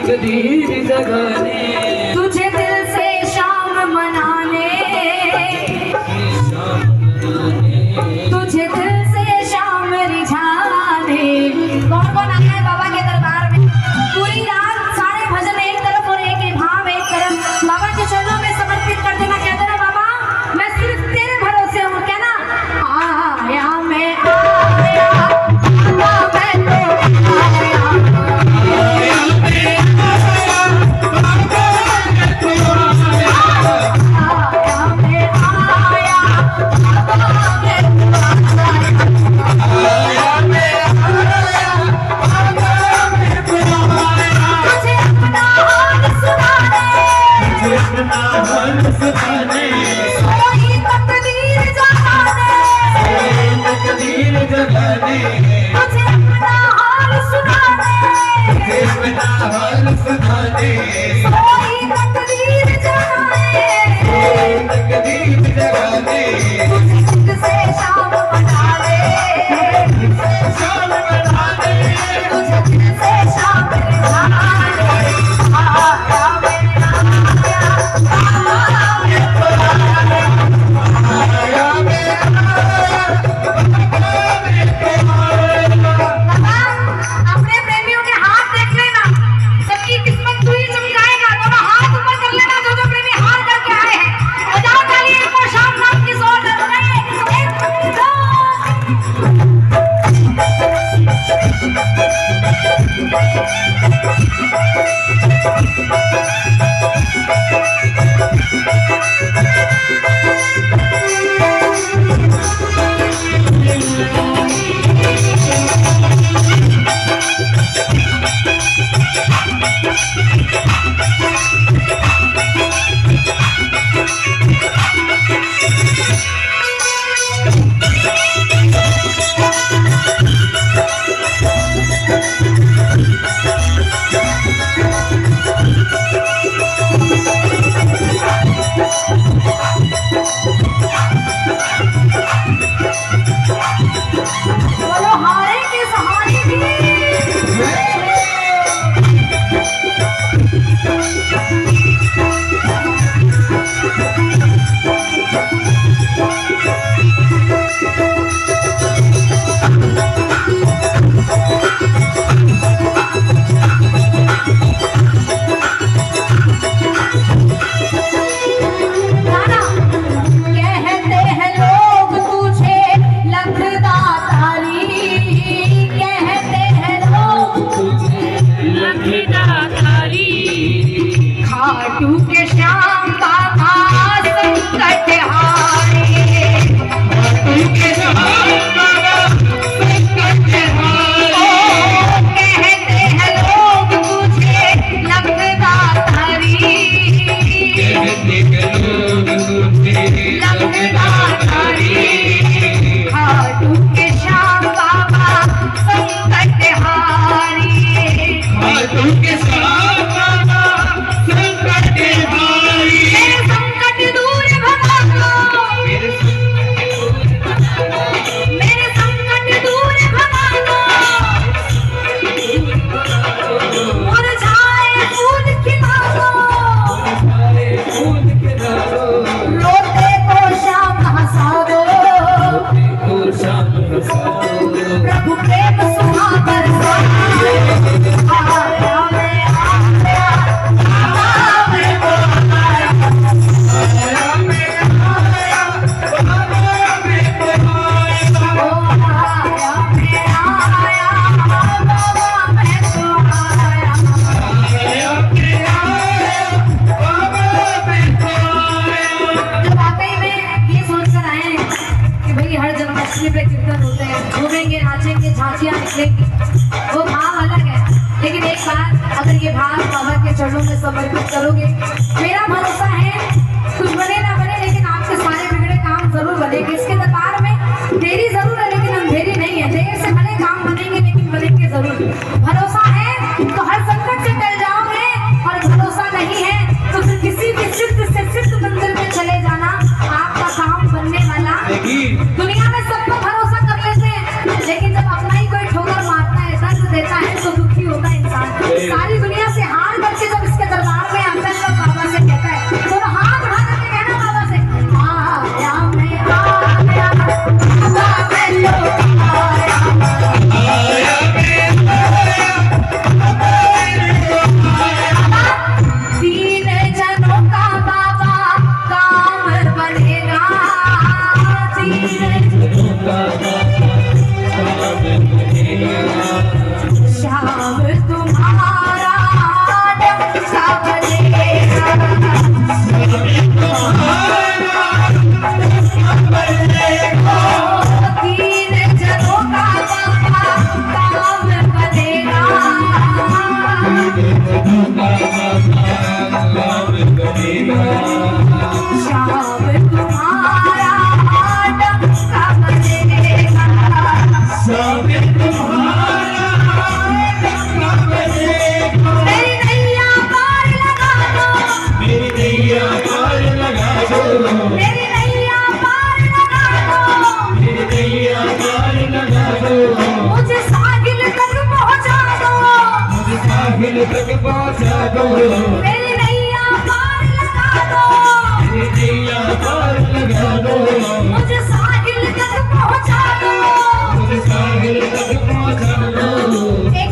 तकदीर जगाने, तुझे दिल से शाम मनाने, तुझे दिल से शाम रिझाने। कौन कौन आता है बाबा के दरबार में? पूरी रात सारे भजन एक तरफ और एक भाव एक तरफ बाबा के चरणों में समर्पित कर देना। कहते ना बाबा मैं सिर्फ तेरे भरोसे हूँ। कहना आया मैं आया, बाबा मैं तो आया, वो भाव अलग है। लेकिन एक बात, अगर ये भाव बाबा के चरणों में समर्पित करोगे, मेरा भरोसा है कुछ बने ना बने लेकिन आपके सारे बिगड़े काम जरूर बनेंगे। इसके दरबार में देरी जरूर है लेकिन अंधेरी नहीं है। देर से भले काम बनेंगे लेकिन बनेंगे जरूर। भरोसा है तो हर संकट से टल जाओगे, और भरोसा नहीं है तो फिर किसी भी सिद्ध से सिद्ध मंजिल में चले जाना, आपका काम बनने वाला। दुनिया में सबको भरोसा कर लेते हैं लेकिन जब अपना ही कोई ठोकर मारता है, दर्द देता है तो दुखी होता है इंसान। सारी दुनिया से हार करके जब इसके दरबार में आता है तो बाबा से कहता है, दोनों हाथ उठा करके कहना बाबा से, आया मैं आया, बाबा मैं लो आया, तीन जनों का बाबा काम बनेगा, तीन श्याम तुम्हारा डंका बजेगा, तीन जनों का बाबा काम बनेगा, श्याम तुम्हारा डंका बजेगा, मेरी नैया पार लगा दो, मेरी नैया पार लगा दो, मेरी नैया पार लगा दो, मेरी नैया पार लगा दो, मुझे साहिल तक पहुंचा दो, मुझे साहिल तक पहुंचा दो, मेरी